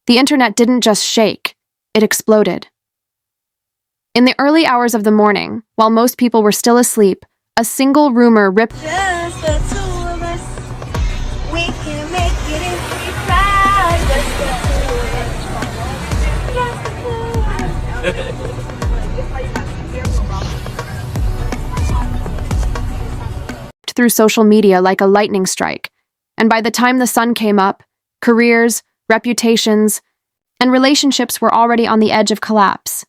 the internet didn't just shake, it exploded. In the early hours of the morning, while most people were still asleep, a single rumor ripped Just the two of us. We can make it if we try. Just the two of us. Just the two of us. through social media like a lightning strike, and by the time the sun came up, careers, reputations, and relationships were already on the edge of collapse.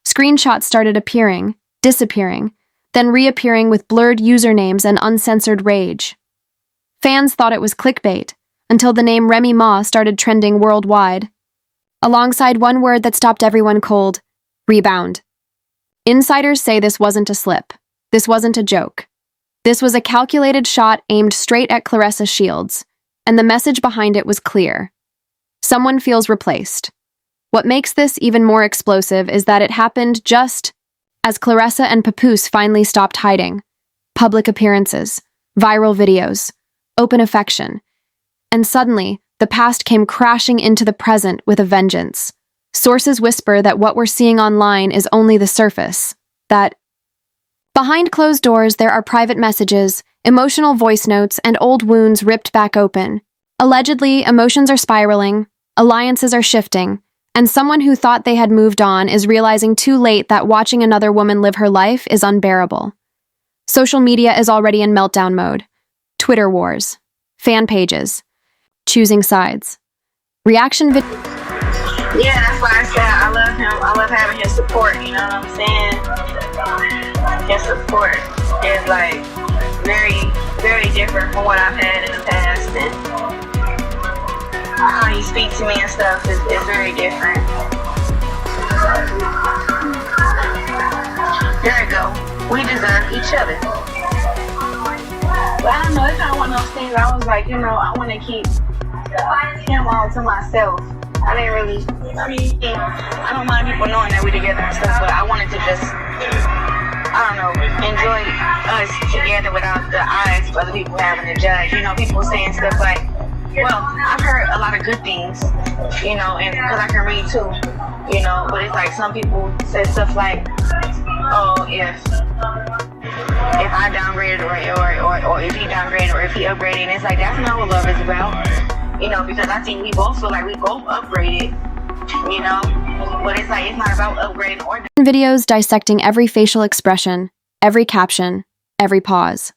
Screenshots started appearing, disappearing, then reappearing with blurred usernames and uncensored rage. Fans thought it was clickbait, until the name Remy Ma started trending worldwide, alongside one word that stopped everyone cold: rebound. Insiders say this wasn't a slip. This wasn't a joke. This was a calculated shot aimed straight at Claressa's shields, and the message behind it was clear. Someone feels replaced. What makes this even more explosive is that it happened just as Claressa and Papoose finally stopped hiding. Public appearances, viral videos, open affection. And suddenly, the past came crashing into the present with a vengeance. Sources whisper that what we're seeing online is only the surface, that behind closed doors there are private messages, emotional voice notes, and old wounds ripped back open. Allegedly, emotions are spiraling, alliances are shifting, and someone who thought they had moved on is realizing too late that watching another woman live her life is unbearable. Social media is already in meltdown mode. Twitter wars, fan pages, choosing sides, reaction videos. Yeah, that's why I said I love him. I love having his support, you know what I'm saying? His support is like very, very different from what I've had in the past, and how he speaks to me and stuff is very different. There we go. We deserve each other. But I don't know, it's kind of one of those things. I was like, I want to keep him all to myself. I didn't really, I don't mind people knowing that we're together and stuff, but I wanted to just, enjoy us together without the eyes of other people having to judge. People saying stuff like, well, I've heard a lot of good things, and because I can read too, but it's like some people say stuff like, oh, if I downgraded or if he downgraded or if he upgraded, and it's like, that's not what love is about. Because I think we both feel like we both upgraded, but it's like, it's not about upgrading or Videos dissecting every facial expression, every caption, every pause.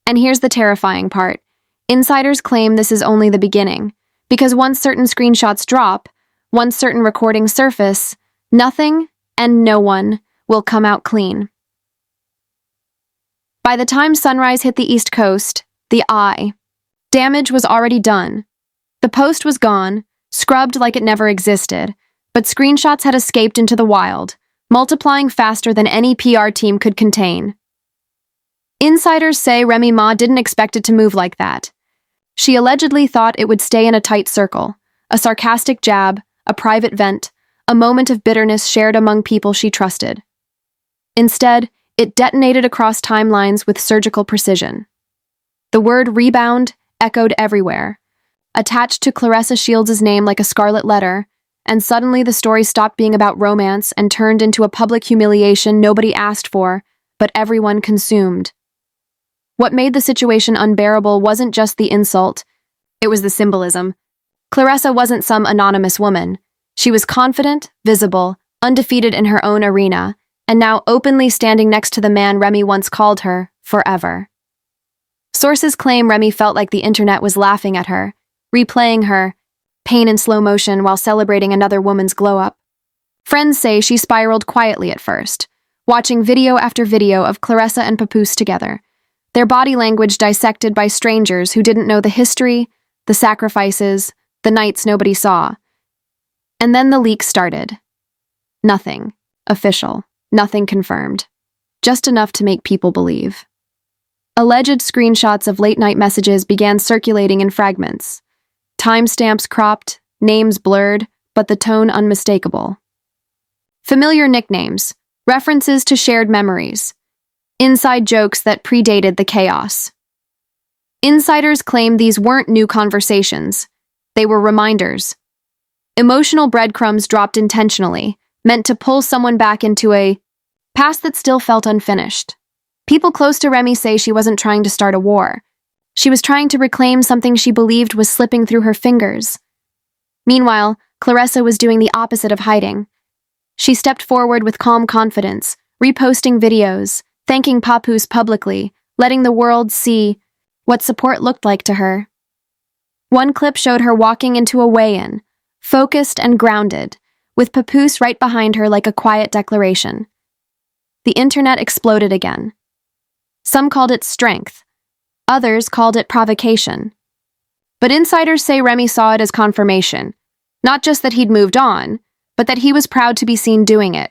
And here's the terrifying part. Insiders claim this is only the beginning, because once certain screenshots drop, once certain recordings surface, nothing and no one will come out clean. By the time sunrise hit the East Coast, damage was already done. The post was gone, scrubbed like it never existed, but screenshots had escaped into the wild, multiplying faster than any PR team could contain. Insiders say Remy Ma didn't expect it to move like that. She allegedly thought it would stay in a tight circle, a sarcastic jab, a private vent, a moment of bitterness shared among people she trusted. Instead, it detonated across timelines with surgical precision. The word rebound echoed everywhere, attached to Claressa Shields' name like a scarlet letter, and suddenly the story stopped being about romance and turned into a public humiliation nobody asked for, but everyone consumed. What made the situation unbearable wasn't just the insult, it was the symbolism. Claressa wasn't some anonymous woman. She was confident, visible, undefeated in her own arena, and now openly standing next to the man Remy once called her, forever. Sources claim Remy felt like the internet was laughing at her, replaying her pain in slow motion while celebrating another woman's glow-up. Friends say she spiraled quietly at first, watching video after video of Claressa and Papoose together, their body language dissected by strangers who didn't know the history, the sacrifices, the nights nobody saw. And then the leak started. Nothing official, nothing confirmed, just enough to make people believe. Alleged screenshots of late-night messages began circulating in fragments. Timestamps cropped, names blurred, but the tone unmistakable. Familiar nicknames, references to shared memories, inside jokes that predated the chaos. Insiders claim these weren't new conversations. They were reminders. Emotional breadcrumbs dropped intentionally, meant to pull someone back into a past that still felt unfinished. People close to Remy say she wasn't trying to start a war. She was trying to reclaim something she believed was slipping through her fingers. Meanwhile, Claressa was doing the opposite of hiding. She stepped forward with calm confidence, reposting videos, thanking Papoose publicly, letting the world see what support looked like to her. One clip showed her walking into a weigh-in, focused and grounded, with Papoose right behind her like a quiet declaration. The internet exploded again. Some called it strength. Others called it provocation. But insiders say Remy saw it as confirmation, not just that he'd moved on, but that he was proud to be seen doing it.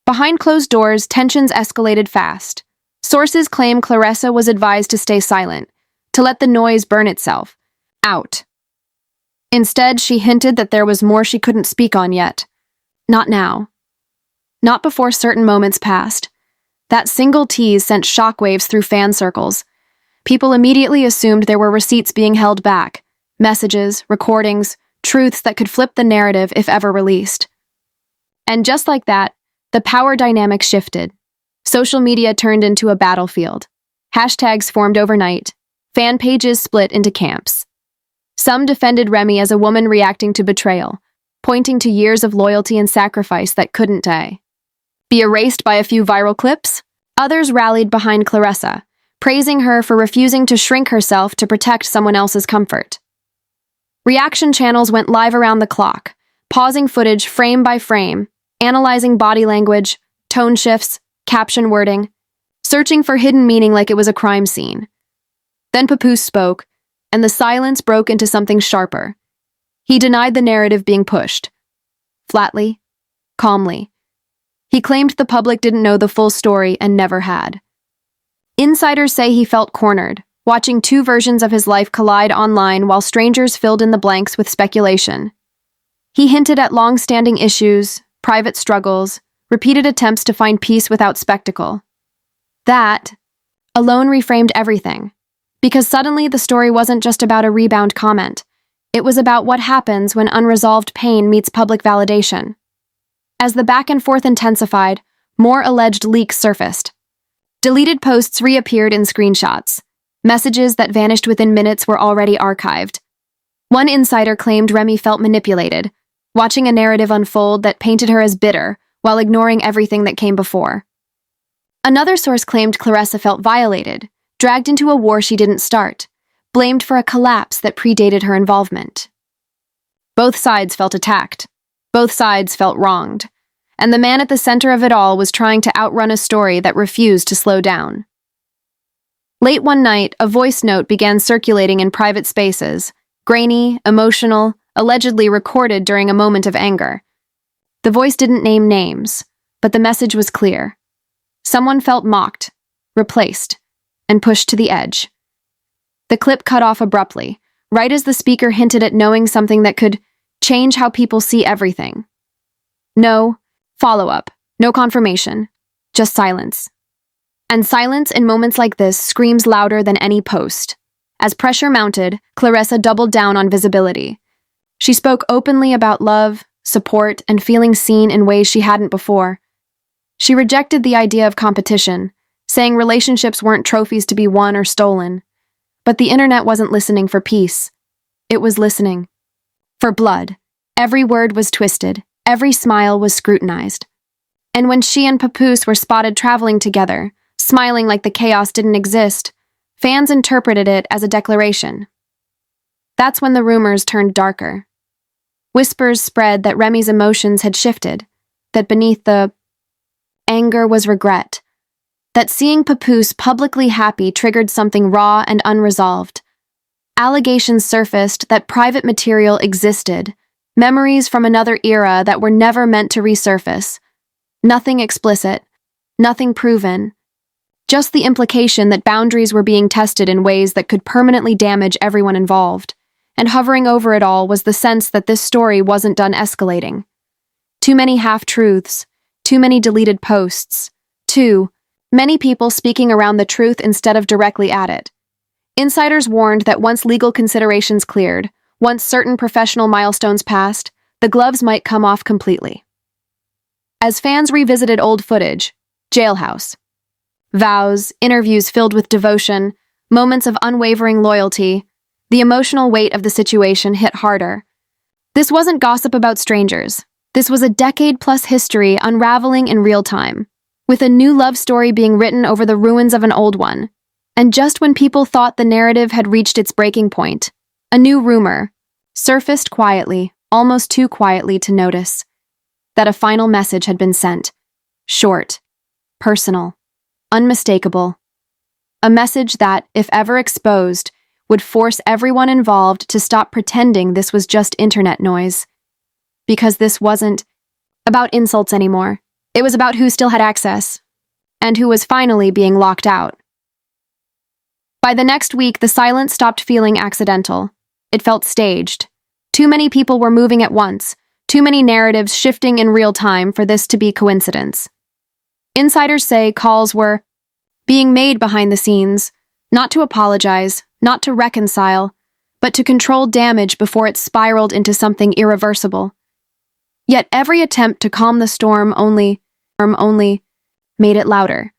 Behind closed doors, tensions escalated fast. Sources claim Claressa was advised to stay silent, to let the noise burn itself out. Instead, she hinted that there was more she couldn't speak on yet. Not now. Not before certain moments passed. That single tease sent shockwaves through fan circles. People immediately assumed there were receipts being held back, messages, recordings, truths that could flip the narrative if ever released. And just like that, the power dynamic shifted. Social media turned into a battlefield. Hashtags formed overnight. Fan pages split into camps. Some defended Remy as a woman reacting to betrayal, pointing to years of loyalty and sacrifice that couldn't be erased by a few viral clips. Others rallied behind Claressa, praising her for refusing to shrink herself to protect someone else's comfort. Reaction channels went live around the clock, pausing footage frame by frame, analyzing body language, tone shifts, caption wording, searching for hidden meaning like it was a crime scene. Then Papoose spoke, and the silence broke into something sharper. He denied the narrative being pushed. Flatly, calmly. He claimed the public didn't know the full story and never had. Insiders say he felt cornered, watching two versions of his life collide online while strangers filled in the blanks with speculation. He hinted at long-standing issues, private struggles, repeated attempts to find peace without spectacle. That alone reframed everything, because suddenly the story wasn't just about a Rebound comment. It was about what happens when unresolved pain meets public validation. As the back and forth intensified, more alleged leaks surfaced. Deleted posts reappeared in screenshots. Messages that vanished within minutes were already archived. One insider claimed Remy felt manipulated, watching a narrative unfold that painted her as bitter while ignoring everything that came before. Another source claimed Claressa felt violated, dragged into a war she didn't start, blamed for a collapse that predated her involvement. Both sides felt attacked. Both sides felt wronged. And the man at the center of it all was trying to outrun a story that refused to slow down. Late one night, a voice note began circulating in private spaces, grainy, emotional, allegedly recorded during a moment of anger. The voice didn't name names, but the message was clear. Someone felt mocked, replaced, and pushed to the edge. The clip cut off abruptly, right as the speaker hinted at knowing something that could change how people see everything. No follow-up, no confirmation, just silence. And silence in moments like this screams louder than any post. As pressure mounted, Claressa doubled down on visibility. She spoke openly about love, support, and feeling seen in ways she hadn't before. She rejected the idea of competition, saying relationships weren't trophies to be won or stolen. But the internet wasn't listening for peace. It was listening for blood. Every word was twisted. Every smile was scrutinized. And when she and Papoose were spotted traveling together, smiling like the chaos didn't exist, fans interpreted it as a declaration. That's when the rumors turned darker. Whispers spread that Remy's emotions had shifted, that beneath the anger was regret, that seeing Papoose publicly happy triggered something raw and unresolved. Allegations surfaced that private material existed, memories from another era that were never meant to resurface. Nothing explicit, nothing proven, just the implication that boundaries were being tested in ways that could permanently damage everyone involved. And hovering over it all was the sense that this story wasn't done escalating. Too many half-truths, too many deleted posts, too many people speaking around the truth instead of directly at it. Insiders warned that once legal considerations cleared, once certain professional milestones passed, the gloves might come off completely. As fans revisited old footage, jailhouse, vows, interviews filled with devotion, moments of unwavering loyalty, the emotional weight of the situation hit harder. This wasn't gossip about strangers. This was a decade-plus history unraveling in real time, with a new love story being written over the ruins of an old one. And just when people thought the narrative had reached its breaking point, a new rumor surfaced quietly, almost too quietly to notice, that a final message had been sent. Short, personal, unmistakable. A message that, if ever exposed, would force everyone involved to stop pretending this was just internet noise. Because this wasn't about insults anymore. It was about who still had access, and who was finally being locked out. By the next week, the silence stopped feeling accidental. It felt staged. Too many people were moving at once, too many narratives shifting in real time for this to be coincidence. Insiders say calls were being made behind the scenes, not to apologize, not to reconcile, but to control damage before it spiraled into something irreversible. Yet every attempt to calm the storm only made it louder.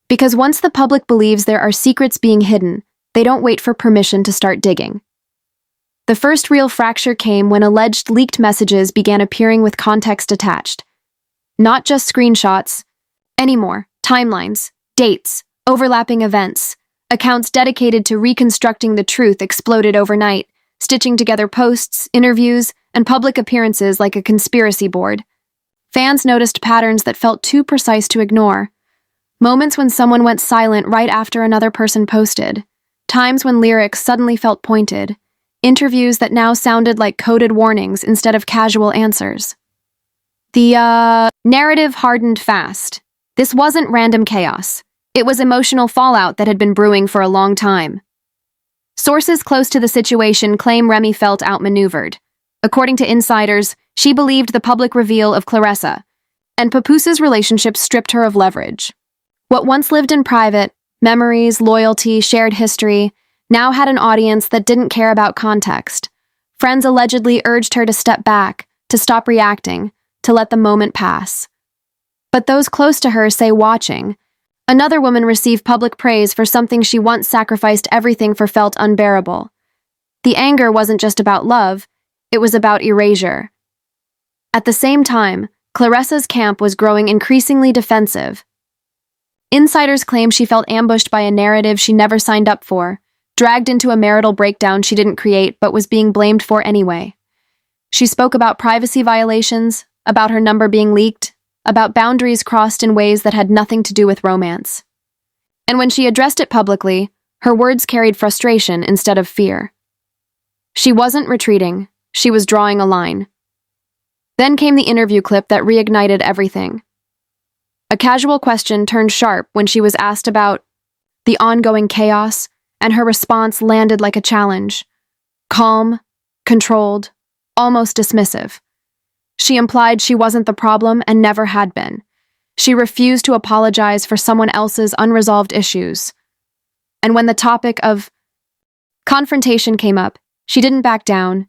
Because once the public believes there are secrets being hidden, they don't wait for permission to start digging. The first real fracture came when alleged leaked messages began appearing with context attached. Not just screenshots anymore, timelines, dates, overlapping events. Accounts dedicated to reconstructing the truth exploded overnight, stitching together posts, interviews, and public appearances like a conspiracy board. Fans noticed patterns that felt too precise to ignore. Moments when someone went silent right after another person posted. Times when lyrics suddenly felt pointed. Interviews that now sounded like coded warnings instead of casual answers. The narrative hardened fast. This wasn't random chaos. It was emotional fallout that had been brewing for a long time. Sources close to the situation claim Remy felt outmaneuvered. According to insiders, she believed the public reveal of Claressa, and Papoose's relationship stripped her of leverage. What once lived in private, memories, loyalty, shared history, now had an audience that didn't care about context. Friends allegedly urged her to step back, to stop reacting, to let the moment pass. But those close to her say watching. Another woman received public praise for something she once sacrificed everything for felt unbearable. The anger wasn't just about love, it was about erasure. At the same time, Claressa's camp was growing increasingly defensive. Insiders claim she felt ambushed by a narrative she never signed up for, dragged into a marital breakdown she didn't create but was being blamed for anyway. She spoke about privacy violations, about her number being leaked, about boundaries crossed in ways that had nothing to do with romance. And when she addressed it publicly, her words carried frustration instead of fear. She wasn't retreating, she was drawing a line. Then came the interview clip that reignited everything. A casual question turned sharp when she was asked about the ongoing chaos, and her response landed like a challenge. Calm, controlled, almost dismissive. She implied she wasn't the problem and never had been. She refused to apologize for someone else's unresolved issues. And when the topic of confrontation came up, she didn't back down.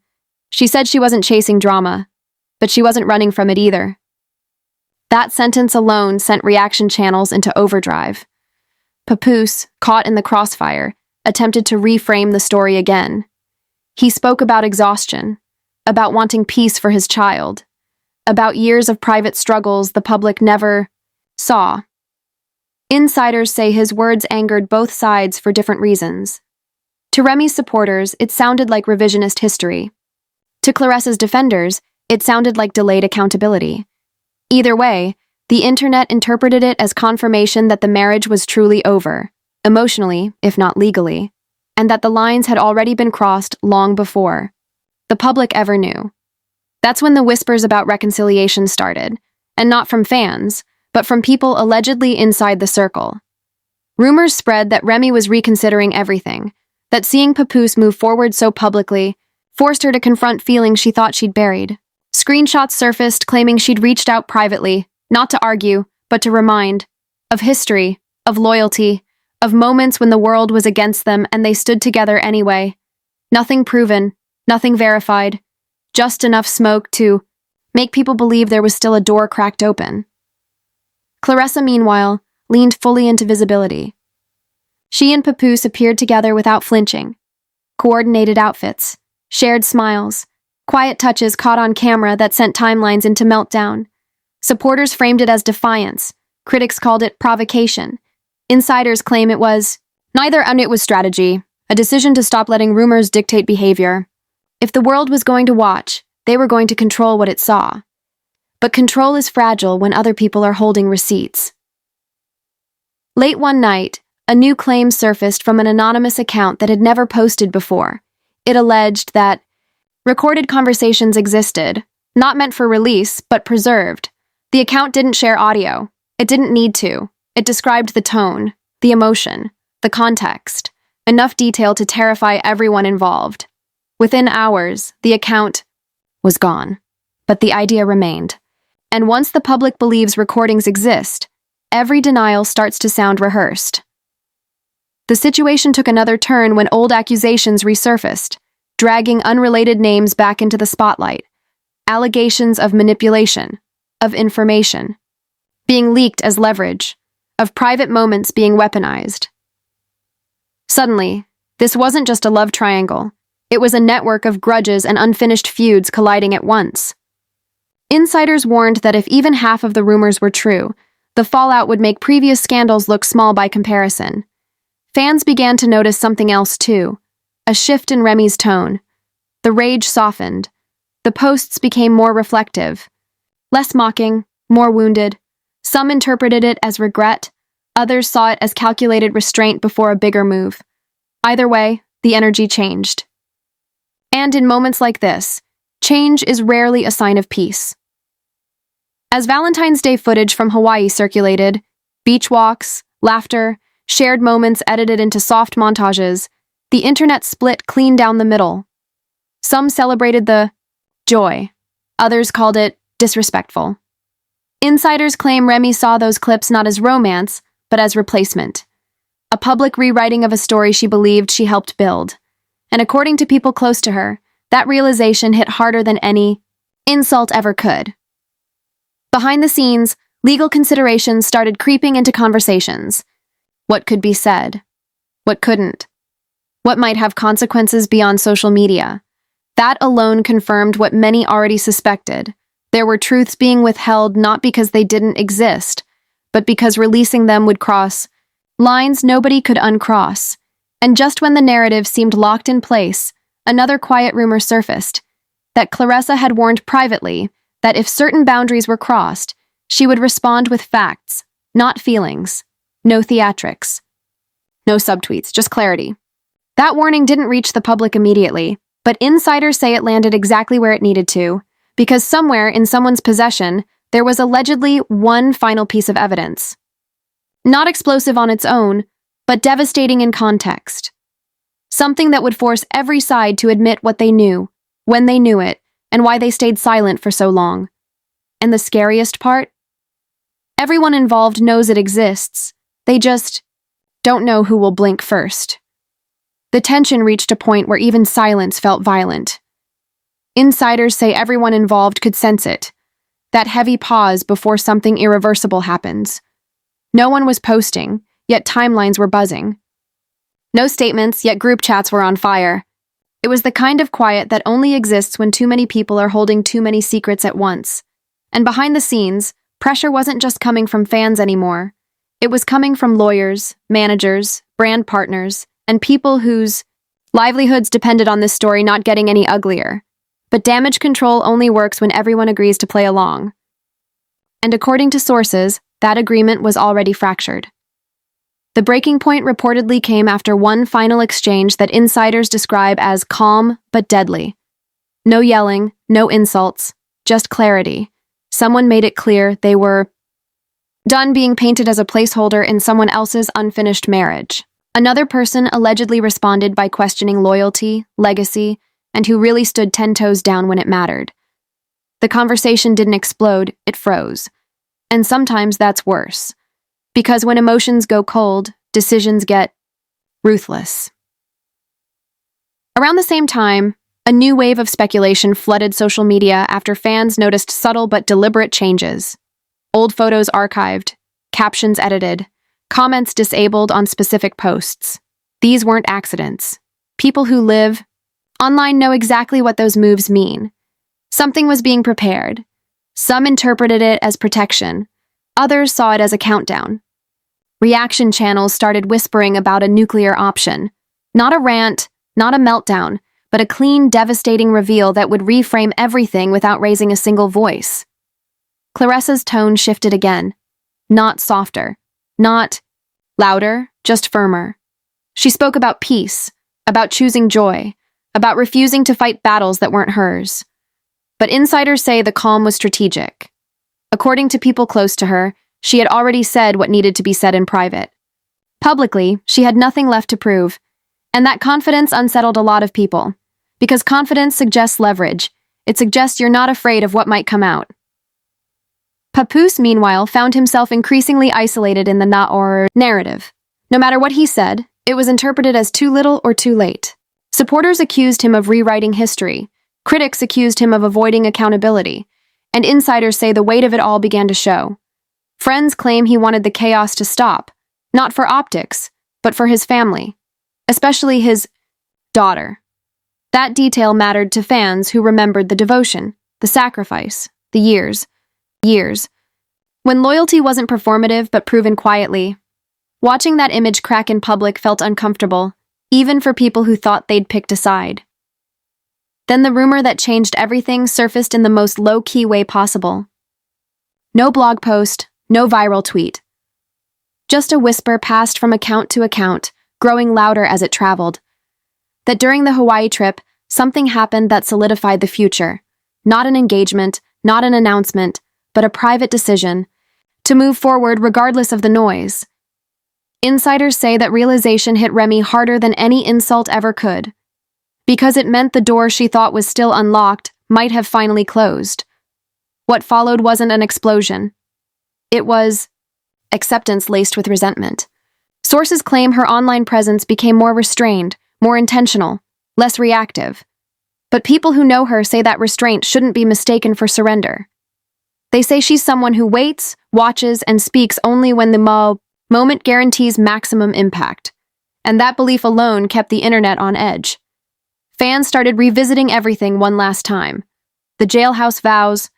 She said she wasn't chasing drama, but she wasn't running from it either. That sentence alone sent reaction channels into overdrive. Papoose, caught in the crossfire, attempted to reframe the story again. He spoke about exhaustion, about wanting peace for his child, about years of private struggles the public never saw. Insiders say his words angered both sides for different reasons. To Remy's supporters, it sounded like revisionist history. To Claressa's defenders, it sounded like delayed accountability. Either way, the internet interpreted it as confirmation that the marriage was truly over, emotionally, if not legally, and that the lines had already been crossed long before the public ever knew. That's when the whispers about reconciliation started, and not from fans, but from people allegedly inside the circle. Rumors spread that Remy was reconsidering everything, that seeing Papoose move forward so publicly forced her to confront feelings she thought she'd buried. Screenshots surfaced claiming she'd reached out privately, not to argue, but to remind, of history, of loyalty, of moments when the world was against them and they stood together anyway. Nothing proven, nothing verified, just enough smoke to make people believe there was still a door cracked open. Claressa, meanwhile, leaned fully into visibility. She and Papoose appeared together without flinching. Coordinated outfits, shared smiles, quiet touches caught on camera that sent timelines into meltdown. Supporters framed it as defiance. Critics called it provocation. Insiders claim it was neither, and it was strategy, a decision to stop letting rumors dictate behavior. If the world was going to watch, they were going to control what it saw. But control is fragile when other people are holding receipts. Late one night, a new claim surfaced from an anonymous account that had never posted before. It alleged that recorded conversations existed, not meant for release, but preserved. The account didn't share audio. It didn't need to. It described the tone, the emotion, the context, enough detail to terrify everyone involved. Within hours, the account was gone, but the idea remained. And once the public believes recordings exist, every denial starts to sound rehearsed. The situation took another turn when old accusations resurfaced, dragging unrelated names back into the spotlight. Allegations of manipulation, of information, being leaked as leverage, of private moments being weaponized. Suddenly, this wasn't just a love triangle. It was a network of grudges and unfinished feuds colliding at once. Insiders warned that if even half of the rumors were true, the fallout would make previous scandals look small by comparison. Fans began to notice something else too, a shift in Remy's tone. The rage softened. The posts became more reflective. Less mocking, more wounded. Some interpreted it as regret, others saw it as calculated restraint before a bigger move. Either way, the energy changed. And in moments like this, change is rarely a sign of peace. As Valentine's Day footage from Hawaii circulated, beach walks, laughter, shared moments edited into soft montages, the internet split clean down the middle. Some celebrated the joy, others called it disrespectful. Insiders claim Remy saw those clips not as romance, but as replacement. A public rewriting of a story she believed she helped build. And according to people close to her, that realization hit harder than any insult ever could. Behind the scenes, legal considerations started creeping into conversations. What could be said? What couldn't? What might have consequences beyond social media? That alone confirmed what many already suspected. There were truths being withheld not because they didn't exist, but because releasing them would cross lines nobody could uncross. And just when the narrative seemed locked in place, another quiet rumor surfaced, that Claressa had warned privately that if certain boundaries were crossed, she would respond with facts, not feelings. No theatrics. No subtweets, just clarity. That warning didn't reach the public immediately, but insiders say it landed exactly where it needed to, because somewhere in someone's possession, there was allegedly one final piece of evidence. Not explosive on its own, but devastating in context. Something that would force every side to admit what they knew, when they knew it, and why they stayed silent for so long. And the scariest part? Everyone involved knows it exists. They just don't know who will blink first. The tension reached a point where even silence felt violent. Insiders say everyone involved could sense it. That heavy pause before something irreversible happens. No one was posting, yet timelines were buzzing. No statements, yet group chats were on fire. It was the kind of quiet that only exists when too many people are holding too many secrets at once. And behind the scenes, pressure wasn't just coming from fans anymore. It was coming from lawyers, managers, brand partners, and people whose livelihoods depended on this story not getting any uglier. But damage control only works when everyone agrees to play along. And according to sources, that agreement was already fractured. The breaking point reportedly came after one final exchange that insiders describe as calm but deadly. No yelling, no insults, just clarity. Someone made it clear they were done being painted as a placeholder in someone else's unfinished marriage. Another person allegedly responded by questioning loyalty, legacy, and who really stood 10 toes down when it mattered. The conversation didn't explode, it froze. And sometimes that's worse. Because when emotions go cold, decisions get ruthless. Around the same time, A new wave of speculation flooded social media after fans noticed subtle but deliberate changes. Old photos archived, captions edited, comments disabled on specific posts. These weren't accidents. People who live online know exactly what those moves mean. Something was being prepared. Some interpreted it as protection. Others saw it as a countdown. Reaction channels started whispering about a nuclear option. Not a rant, not a meltdown, but a clean, devastating reveal that would reframe everything without raising a single voice. Claressa's tone shifted again. Not softer. Not louder, just firmer. She spoke about peace, about choosing joy, about refusing to fight battles that weren't hers. But insiders say the calm was strategic. According to people close to her, she had already said what needed to be said in private. Publicly, she had nothing left to prove, and that confidence unsettled a lot of people. Because confidence suggests leverage. It suggests you're not afraid of what might come out. Papoose, meanwhile, found himself increasingly isolated in the na-or narrative. No matter what he said, it was interpreted as too little or too late. Supporters accused him of rewriting history. Critics accused him of avoiding accountability. And insiders say the weight of it all began to show. Friends claim he wanted the chaos to stop, not for optics, but for his family, especially his daughter. That detail mattered to fans who remembered the devotion, the sacrifice, the years. When loyalty wasn't performative but proven quietly, watching that image crack in public felt uncomfortable, even for people who thought they'd picked a side. Then the rumor that changed everything surfaced in the most low-key way possible. No blog post, no viral tweet. Just a whisper passed from account to account, growing louder as it traveled. That during the Hawaii trip, something happened that solidified the future. Not an engagement, not an announcement, but a private decision to move forward regardless of the noise. Insiders say that realization hit Remy harder than any insult ever could, because it meant the door she thought was still unlocked might have finally closed. What followed wasn't an explosion. It was acceptance laced with resentment. Sources claim her online presence became more restrained, more intentional, less reactive. But people who know her say that restraint shouldn't be mistaken for surrender. They say she's someone who waits, watches, and speaks only when the moment guarantees maximum impact. And that belief alone kept the internet on edge. Fans started revisiting everything one last time. The jailhouse vows,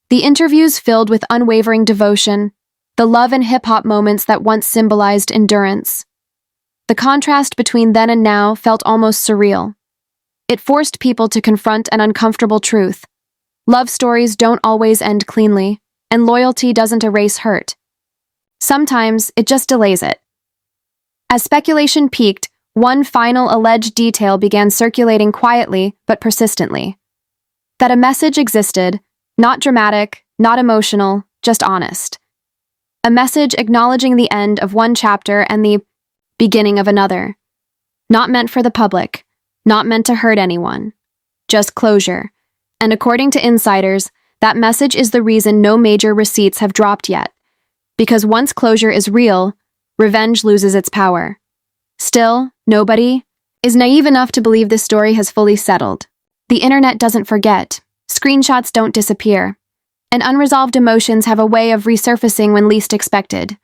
the interviews filled with unwavering devotion, the love and hip-hop moments that once symbolized endurance. The contrast between then and now felt almost surreal. It forced people to confront an uncomfortable truth. Love stories don't always end cleanly, and loyalty doesn't erase hurt. Sometimes it just delays it. As speculation peaked, one final alleged detail began circulating quietly but persistently. That a message existed, not dramatic, not emotional, just honest. A message acknowledging the end of one chapter and the beginning of another. Not meant for the public, not meant to hurt anyone. Just closure. And according to insiders, that message is the reason no major receipts have dropped yet. Because once closure is real, revenge loses its power. Still, nobody is naive enough to believe this story has fully settled. The internet doesn't forget. Screenshots don't disappear. And unresolved emotions have a way of resurfacing when least expected.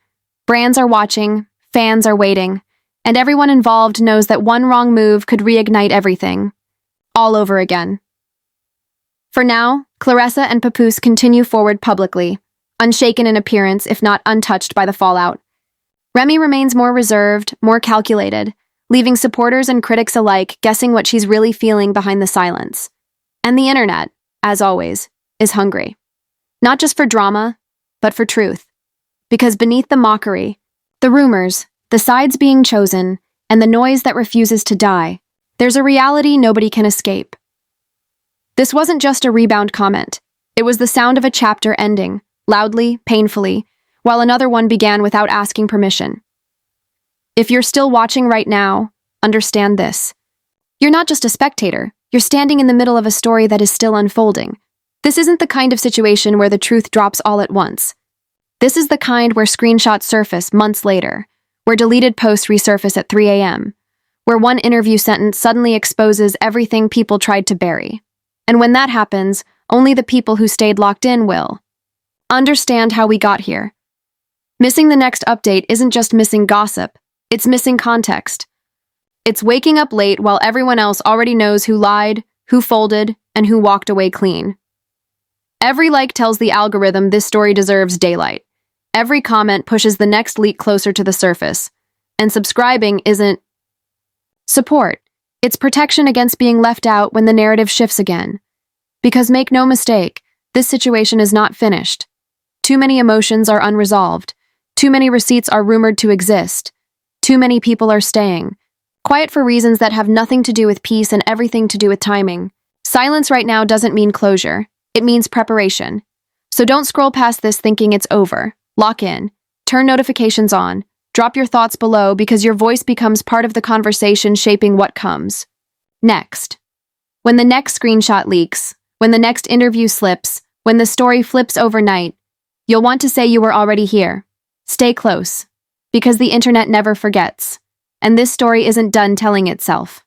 Brands are watching, fans are waiting, and everyone involved knows that one wrong move could reignite everything. All over again. For now, Claressa and Papoose continue forward publicly, unshaken in appearance if not untouched by the fallout. Remy remains more reserved, more calculated, leaving supporters and critics alike guessing what she's really feeling behind the silence. And the internet, as always, is hungry. Not just for drama, but for truth. Because beneath the mockery, the rumors, the sides being chosen, and the noise that refuses to die, there's a reality nobody can escape. This wasn't just a Rebound comment. It was the sound of a chapter ending, loudly, painfully, while another one began without asking permission. If you're still watching right now, understand this. You're not just a spectator, you're standing in the middle of a story that is still unfolding. This isn't the kind of situation where the truth drops all at once. This is the kind where screenshots surface months later, where deleted posts resurface at 3 a.m., where one interview sentence suddenly exposes everything people tried to bury. And when that happens, only the people who stayed locked in will understand how we got here. Missing the next update isn't just missing gossip, it's missing context. It's waking up late while everyone else already knows who lied, who folded, and who walked away clean. Every like tells the algorithm this story deserves daylight. Every comment pushes the next leak closer to the surface. And subscribing isn't support. It's protection against being left out when the narrative shifts again. Because make no mistake, this situation is not finished. Too many emotions are unresolved. Too many receipts are rumored to exist. Too many people are staying. Quiet for reasons that have nothing to do with peace and everything to do with timing. Silence right now doesn't mean closure. It means preparation. So don't scroll past this thinking it's over. Lock in. Turn notifications on. Drop your thoughts below because your voice becomes part of the conversation shaping what comes next. When the next screenshot leaks, when the next interview slips, when the story flips overnight, you'll want to say you were already here. Stay close, because the internet never forgets, and this story isn't done telling itself.